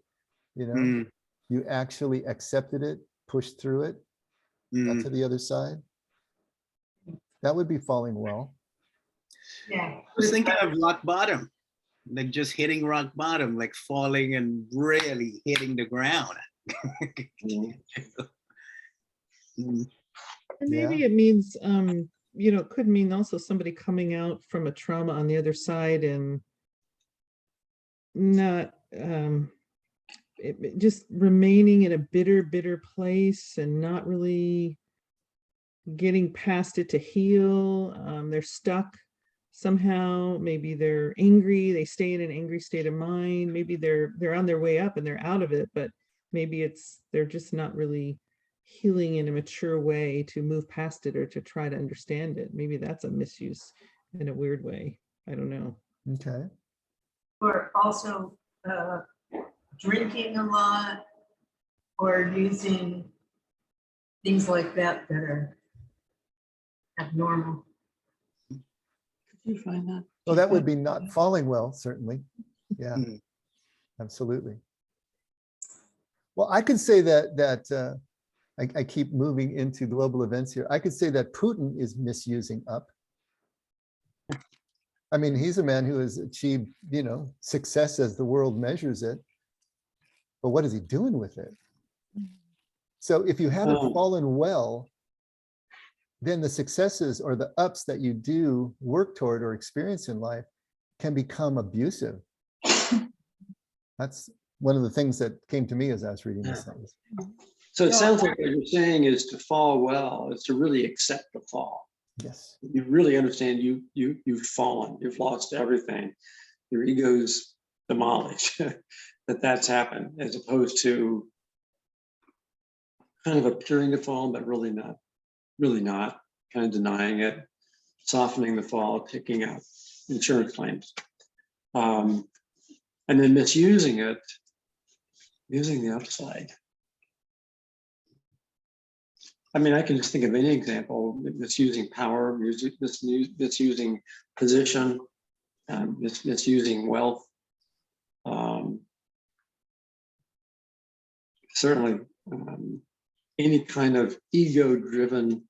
Speaker 1: You know, you actually accepted it, pushed through it, got to the other side. That would be falling well.
Speaker 4: Yeah.
Speaker 6: I was thinking of rock bottom, like just hitting rock bottom, like falling and really hitting the ground.
Speaker 7: And maybe it means, you know, it could mean also somebody coming out from a trauma on the other side and not just remaining in a bitter place and not really getting past it to heal. They're stuck somehow. Maybe they're angry. They stay in an angry state of mind. Maybe they're on their way up and they're out of it, but maybe they're just not really healing in a mature way to move past it or to try to understand it. Maybe that's a misuse in a weird way. I don't know.
Speaker 1: Okay.
Speaker 4: Or also drinking a lot or using things like that that are abnormal.
Speaker 3: Could you find that?
Speaker 1: Well, that would be not falling well, certainly. Yeah, absolutely. Well, I could say that I keep moving into global events here. I could say that Putin is misusing up. I mean, he's a man who has achieved, success as the world measures it. But what is he doing with it? So if you haven't fallen well, then the successes or the ups that you do work toward or experience in life can become abusive. That's one of the things that came to me as I was reading this sentence.
Speaker 3: So it sounds like what you're saying is to fall well is to really accept the fall.
Speaker 1: Yes.
Speaker 3: You really understand you've fallen, you've lost everything. Your ego's demolished, that's happened, as opposed to kind of appearing to fall, but really not, kind of denying it, softening the fall, taking out insurance claims. And then misusing it, using the upside. I mean, I can just think of any example, misusing power, misusing position, misusing wealth. Certainly, any kind of ego-driven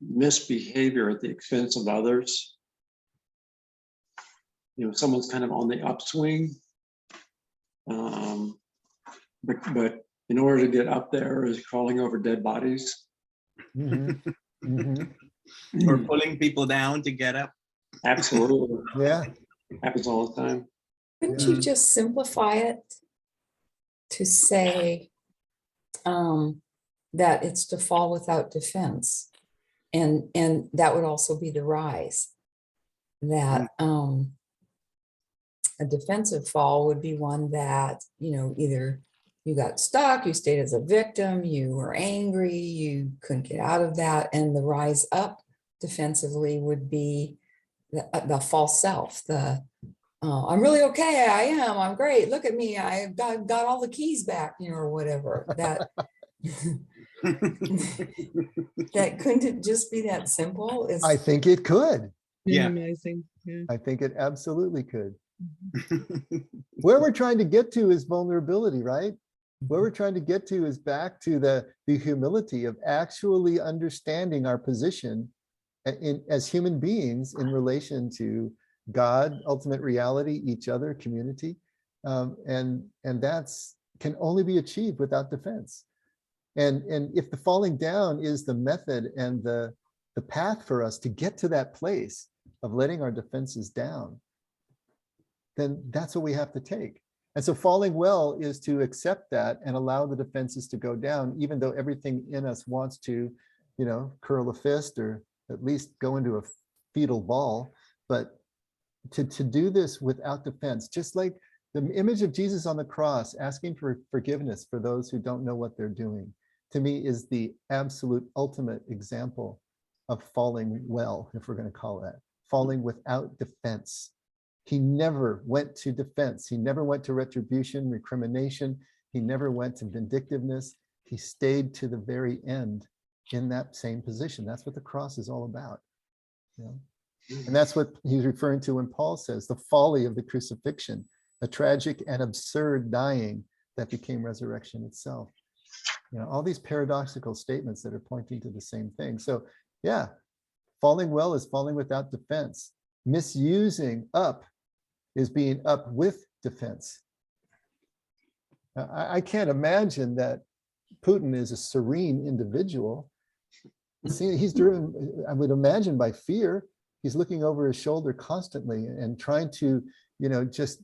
Speaker 3: misbehavior at the expense of others. Someone's kind of on the upswing, but in order to get up there is crawling over dead bodies.
Speaker 1: Mm-hmm. Mm-hmm.
Speaker 6: Or pulling people down to get up.
Speaker 3: Absolutely.
Speaker 1: Yeah.
Speaker 3: Happens all the time.
Speaker 8: Couldn't
Speaker 1: Yeah.
Speaker 8: you just simplify it to say that it's to fall without defense? And that would also be the rise. That a defensive fall would be one that, either you got stuck, you stayed as a victim, you were angry, you couldn't get out of that. And the rise up defensively would be the false self, I'm really okay, I am, I'm great, look at me, I got all the keys back, or whatever. That that couldn't it just be that simple?
Speaker 1: I think it could.
Speaker 6: Yeah.
Speaker 7: Minimizing. Yeah.
Speaker 1: I think it absolutely could. Where we're trying to get to is vulnerability, right? Where we're trying to get to is back to the humility of actually understanding our position as human beings in relation to God, ultimate reality, each other, community. And that's can only be achieved without defense. And if the falling down is the method and the path for us to get to that place of letting our defenses down, then that's what we have to take. And so falling well is to accept that and allow the defenses to go down, even though everything in us wants to, curl a fist or at least go into a fetal ball. But to do this without defense, just like the image of Jesus on the cross, asking for forgiveness for those who don't know what they're doing, to me is the absolute ultimate example of falling well, if we're going to call that, falling without defense. He never went to defense. He never went to retribution, recrimination. He never went to vindictiveness. He stayed to the very end in that same position. That's what the cross is all about. And that's what he's referring to when Paul says the folly of the crucifixion, a tragic and absurd dying that became resurrection itself. All these paradoxical statements that are pointing to the same thing. So yeah, falling well is falling without defense. Misusing up is being up with defense. I can't imagine that Putin is a serene individual. See, he's driven, I would imagine, by fear. He's looking over his shoulder constantly and trying to, just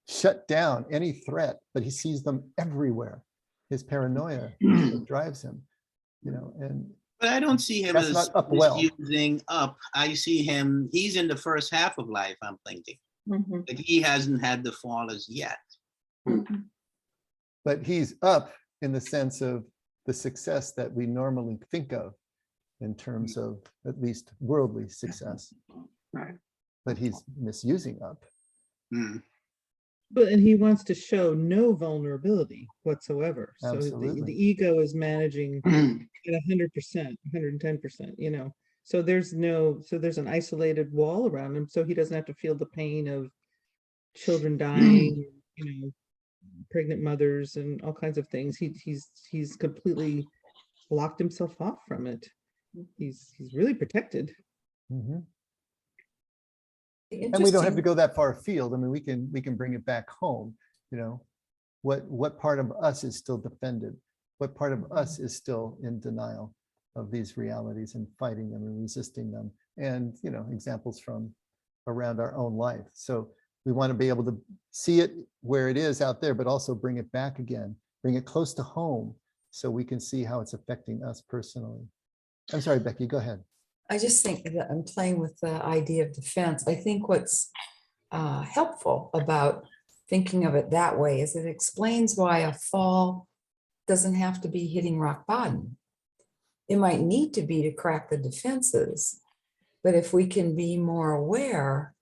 Speaker 1: shut down any threat, but he sees them everywhere. His paranoia drives him, and
Speaker 6: But I don't see him
Speaker 1: that's
Speaker 6: as
Speaker 1: not up well.
Speaker 6: misusing up. I see him, he's in the first half of life, I'm thinking. Like he hasn't had the fall as yet.
Speaker 1: But he's up in the sense of the success that we normally think of in terms of at least worldly success.
Speaker 3: Right.
Speaker 1: But he's misusing up.
Speaker 7: And he wants to show no vulnerability whatsoever. So
Speaker 1: Absolutely.
Speaker 7: the ego is managing at 100%, 110%, So there's an isolated wall around him, so he doesn't have to feel the pain of children dying, pregnant mothers and all kinds of things. He's completely blocked himself off from it. He's really protected.
Speaker 1: Mhm. And we don't have to
Speaker 8: Interesting.
Speaker 1: go that far afield. I mean, we can bring it back home, you know. What part of us is still defended? What part of us is still in denial of these realities and fighting them and resisting them? And, you know, examples from around our own life. So we want to be able to see it where it is out there, but also bring it back again, bring it close to home so we can see how it's affecting us personally. I'm sorry, Becky, go ahead.
Speaker 8: I just think that I'm playing with the idea of defense. I think what's helpful about thinking of it that way is it explains why a fall doesn't have to be hitting rock bottom. It might need to be to crack the defenses, but if we can be more aware,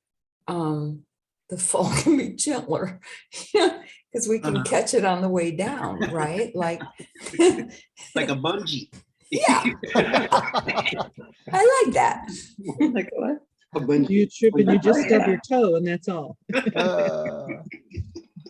Speaker 8: the fall can be gentler because we can catch it on the way down, right? Like,
Speaker 6: Like a bungee.
Speaker 8: yeah, I like that.
Speaker 3: Like what? A bungee.
Speaker 7: You trip and you just stub
Speaker 4: Yeah.
Speaker 7: your toe and that's all.
Speaker 1: Uh,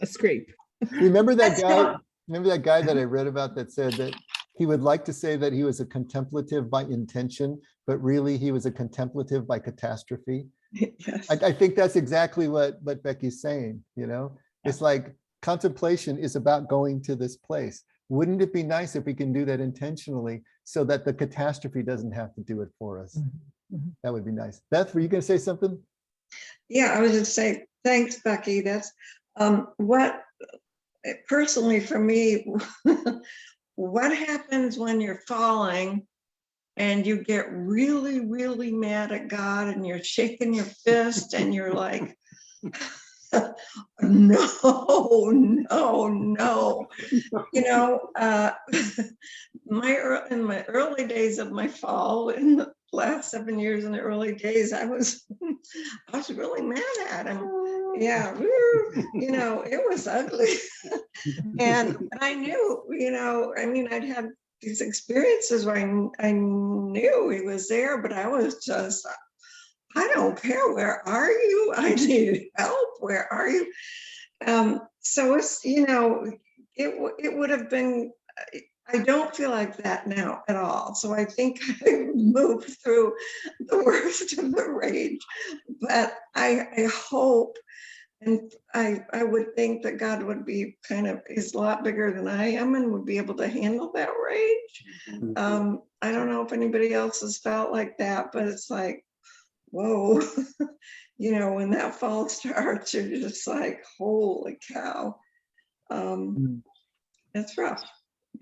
Speaker 7: A scrape.
Speaker 1: Remember that
Speaker 4: That's
Speaker 1: guy?
Speaker 4: not-
Speaker 1: Remember that guy that I read about that said that he would like to say that he was a contemplative by intention, but really he was a contemplative by catastrophe.
Speaker 4: Yes.
Speaker 1: I think that's exactly what Becky's saying, you know? It's like contemplation is about going to this place. Wouldn't it be nice if we can do that intentionally so that the catastrophe doesn't have to do it for us?
Speaker 2: Mhm.
Speaker 1: That would be nice. Beth, were you going to say something?
Speaker 4: Yeah, I was just saying, thanks, Becky. That's what personally for me, what happens when you're falling and you get really, really mad at God and you're shaking your fist and you're like, no, no, no. You know, in my early days of my fall, in the last 7 years in the early days, I was really mad at him. Yeah, you know, it was ugly. And I knew, you know, I mean, I'd had these experiences where I knew he was there, but I was just, I don't care. Where are you? I need help. Where are you? So it's, you know, it would have been, I don't feel like that now at all. So I think I moved through the worst of the rage, but I hope, and I would think that God would be is a lot bigger than I am and would be able to handle that rage. I don't know if anybody else has felt like that, but it's like, whoa, you know, when that fall starts, you're just like, holy cow. That's rough.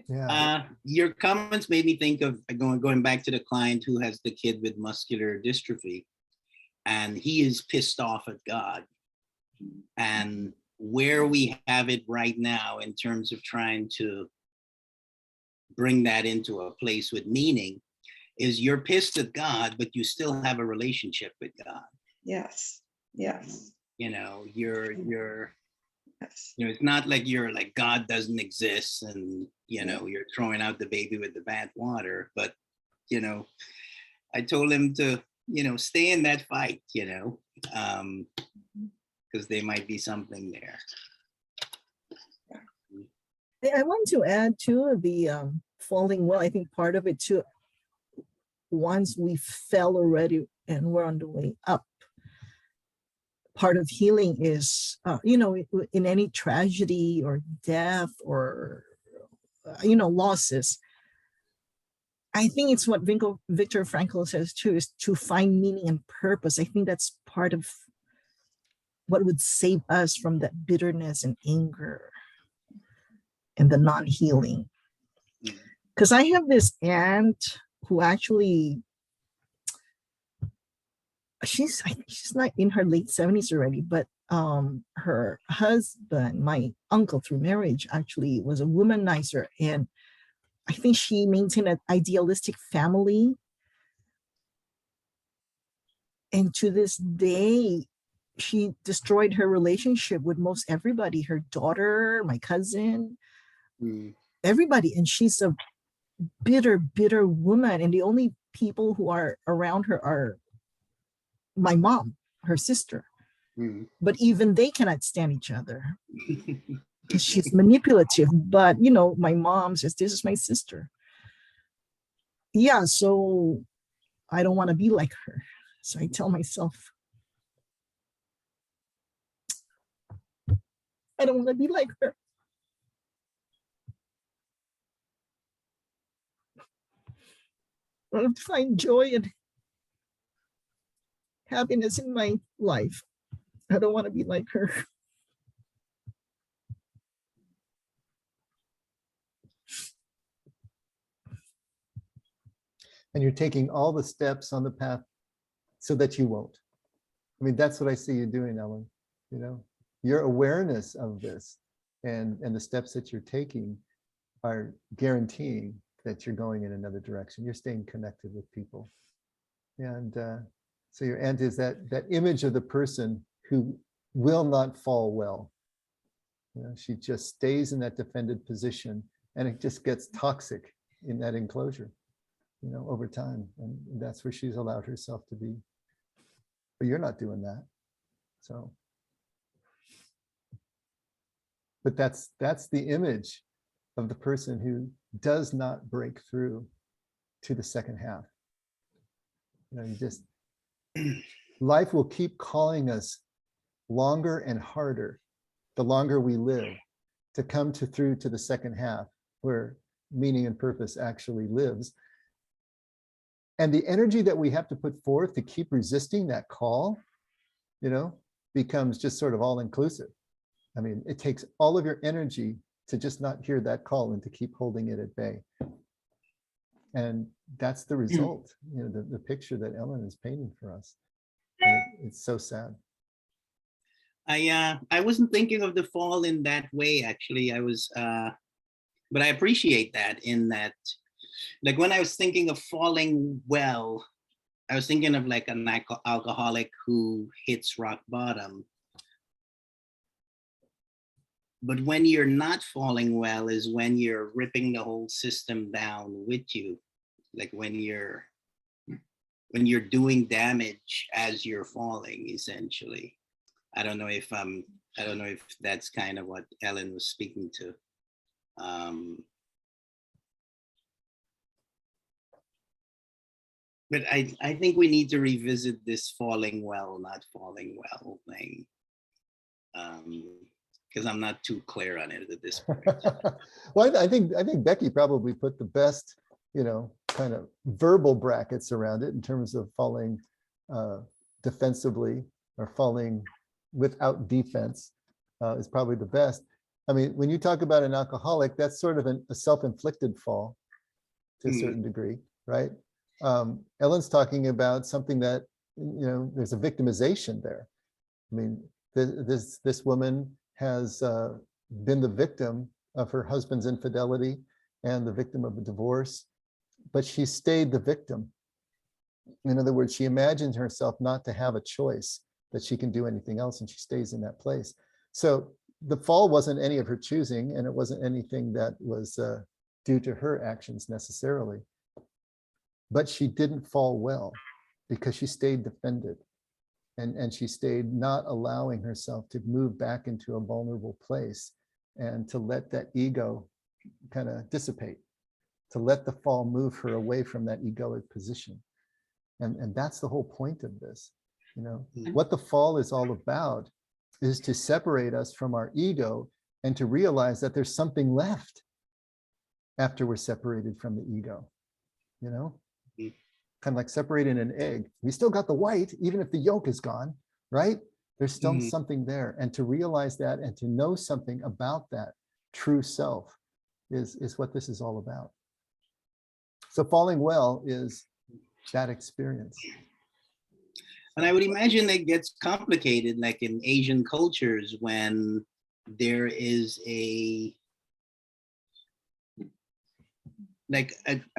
Speaker 1: Yeah.
Speaker 6: Your comments made me think of going back to the client who has the kid with muscular dystrophy, and he is pissed off at God. And where we have it right now in terms of trying to bring that into a place with meaning is you're pissed at God, but you still have a relationship with God.
Speaker 4: Yes, yes,
Speaker 6: You know, you're
Speaker 4: yes.
Speaker 6: you know, it's not like you're like God doesn't exist and, you know, you're throwing out the baby with the bathwater. But, you know, I told him to, you know, stay in that fight, you know, because there might be something there.
Speaker 2: I want to add to the falling well. I think part of it too, once we fell already and we're on the way up, part of healing is, you know, in any tragedy or death or, you know, losses. I think it's what Viktor Frankl says too, is to find meaning and purpose. I think that's part of what would save us from that bitterness and anger and the non-healing. Because I have this aunt who actually, she's not in her late 70s already, but her husband, my uncle through marriage, actually was a womanizer. And I think she maintained an idealistic family. And to this day, she destroyed her relationship with most everybody, her daughter, my cousin, everybody. And she's a bitter, bitter woman. And the only people who are around her are my mom, her sister. But even they cannot stand each other. She's manipulative. But, you know, my mom says, this is my sister. yeah, so I don't want to be like her. So I tell myself, I don't want to be like her. I want to find joy and happiness in my life. I don't want to be like her.
Speaker 1: And you're taking all the steps on the path so that you won't. I mean, that's what I see you doing, Ellen. You know, your awareness of this and the steps that you're taking are guaranteeing that you're going in another direction. You're staying connected with people. And so your end is that image of the person who will not fall well. You know, she just stays in that defended position and it just gets toxic in that enclosure, you know, over time. And that's where she's allowed herself to be. But you're not doing that. So, but that's the image of the person who does not break through to the second half. You know, you just, life will keep calling us longer and harder the longer we live to come through to the second half where meaning and purpose actually lives. And the energy that we have to put forth to keep resisting that call, you know, becomes just sort of all inclusive. I mean, it takes all of your energy to just not hear that call and to keep holding it at bay. And that's the result, you know, the picture that Ellen is painting for us. And it's so sad.
Speaker 6: I wasn't thinking of the fall in that way, actually. I was, but I appreciate that in that, like when I was thinking of falling well, I was thinking of like an alcoholic who hits rock bottom. But when you're not falling well is when you're ripping the whole system down with you. Like when you're doing damage as you're falling, essentially. I don't know if that's kind of what Ellen was speaking to. But I think we need to revisit this falling well, not falling well thing. Because I'm not too clear on it at this point.
Speaker 1: Well, I think Becky probably put the best, you know, kind of verbal brackets around it in terms of falling defensively or falling without defense is probably the best. I mean, when you talk about an alcoholic, that's sort of a self-inflicted fall to a certain degree, right? Ellen's talking about something that, you know, there's a victimization there. I mean, this woman has been the victim of her husband's infidelity and the victim of a divorce, but she stayed the victim. In other words, she imagines herself not to have a choice, that she can do anything else, and she stays in that place. So the fall wasn't any of her choosing, and it wasn't anything that was due to her actions necessarily. But she didn't fall well because she stayed defended. And she stayed not allowing herself to move back into a vulnerable place and to let that ego kind of dissipate, to let the fall move her away from that egoic position. And that's the whole point of this. You know, what the fall is all about is to separate us from our ego and to realize that there's something left after we're separated from the ego, you know? Kind of like separating an egg. We still got the white, even if the yolk is gone, right? There's still something there. And to realize that and to know something about that true self is what this is all about. So falling well is that experience.
Speaker 6: And I would imagine it gets complicated, like in Asian cultures, when there is a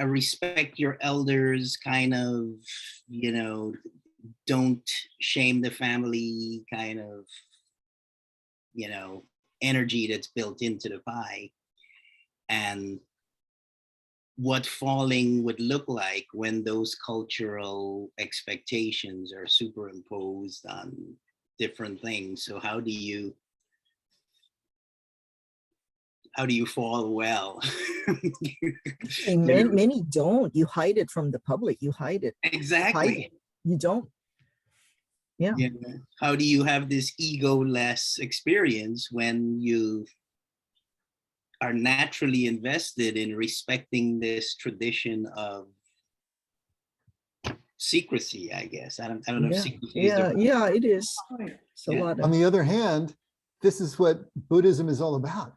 Speaker 6: respect your elders kind of, you know, don't shame the family kind of, you know, energy that's built into the pie. And what falling would look like when those cultural expectations are superimposed on different things. So how do you how do you fall well?
Speaker 2: And many don't. You hide it from the public. You hide it. Hide
Speaker 6: Exactly.
Speaker 2: it. You don't. Yeah.
Speaker 6: Yeah. How do you have this ego-less experience when you are naturally invested in respecting this tradition of secrecy, I guess. I don't know if
Speaker 2: Yeah.
Speaker 6: secrecy is the
Speaker 2: Yeah.
Speaker 6: right
Speaker 2: Yeah. It is. It's a
Speaker 6: Yeah.
Speaker 2: lot
Speaker 1: On
Speaker 2: of.
Speaker 1: the other hand, this is what Buddhism is all about.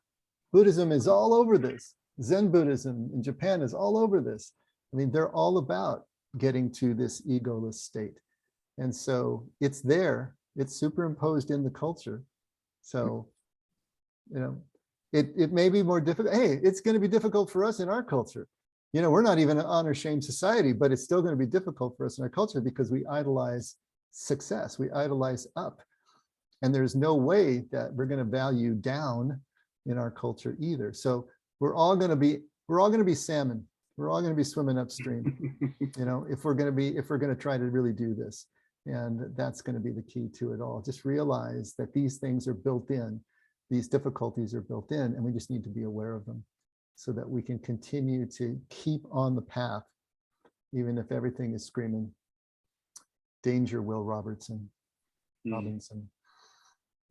Speaker 1: Buddhism is all over this. Zen Buddhism in Japan is all over this. I mean, they're all about getting to this egoless state. And so it's there, it's superimposed in the culture. So, you know, it may be more difficult. Hey, it's going to be difficult for us in our culture. You know, we're not even an honor shame society, but it's still going to be difficult for us in our culture because we idolize success, we idolize up. And there's no way that we're going to value down in our culture either. So we're all going to be salmon. We're all going to be swimming upstream, you know, if we're going to try to really do this. And that's going to be the key to it all. Just realize that these things are built in, these difficulties are built in, and we just need to be aware of them so that we can continue to keep on the path, even if everything is screaming, danger, Will Robinson.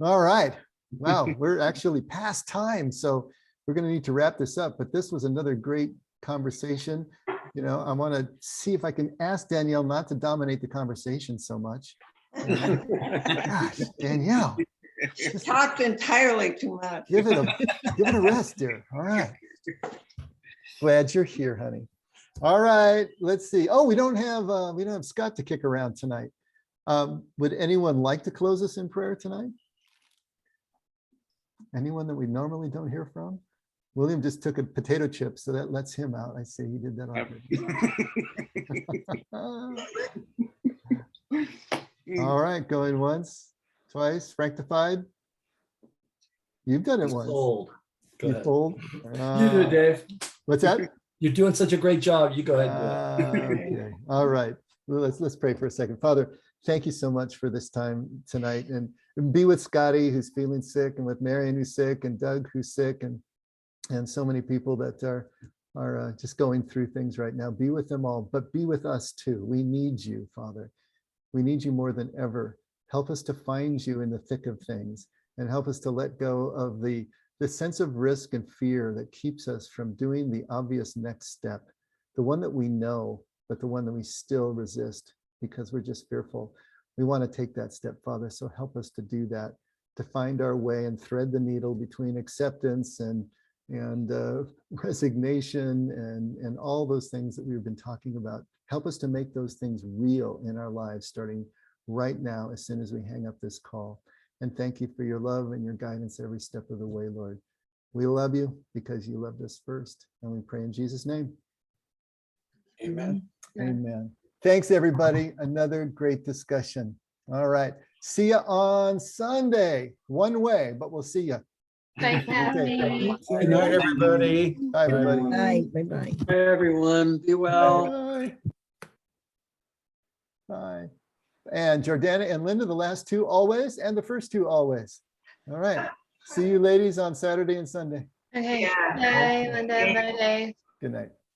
Speaker 1: All right. Wow, we're actually past time. So we're going to need to wrap this up, but this was another great conversation. You know, I want to see if I can ask Danielle not to dominate the conversation so much. Gosh, Danielle.
Speaker 4: She talked entirely too much.
Speaker 1: Give it a rest, dear. All right. Glad you're here, honey. All right, let's see. Oh, we don't have Scott to kick around tonight. Would anyone like to close us in prayer tonight? Anyone that we normally don't hear from? William just took a potato chip, so that lets him out. I see he did that already. All right, going once, twice, Franctified. You've done it once.
Speaker 9: Fold. Go
Speaker 1: You
Speaker 9: ahead.
Speaker 1: fold.
Speaker 9: You do it, Dave.
Speaker 1: What's that?
Speaker 9: You're doing such a great job. You go ahead and do it.
Speaker 1: Okay. All right. Well, let's pray for a second. Father, thank you so much for this time tonight, and be with Scotty, who's feeling sick, and with Marion, who's sick, and Doug, who's sick, and so many people that are just going through things right now. Be with them all, but be with us too. We need you, Father. We need you more than ever. Help us to find you in the thick of things, and help us to let go of the sense of risk and fear that keeps us from doing the obvious next step, the one that we know, but the one that we still resist because we're just fearful. We want to take that step, Father. So help us to do that, to find our way and thread the needle between acceptance and resignation and all those things that we've been talking about. Help us to make those things real in our lives, starting right now, as soon as we hang up this call. And thank you for your love and your guidance every step of the way, Lord. We love you because you loved us first. And we pray in Jesus' name.
Speaker 5: Amen.
Speaker 1: Amen. Thanks, everybody. Another great discussion. All right. See you on Sunday. One way, but we'll see you.
Speaker 10: Thanks, Kathy.
Speaker 9: Good night, everybody.
Speaker 1: Bye, everybody.
Speaker 2: Bye. Bye-bye.
Speaker 3: Bye, everyone. Be well.
Speaker 1: Bye. Bye. And Jordana and Linda, the last two always, and the first two always. All right. See you ladies on Saturday and Sunday.
Speaker 10: Okay. Bye, Linda. Bye, Dave.
Speaker 1: Good night.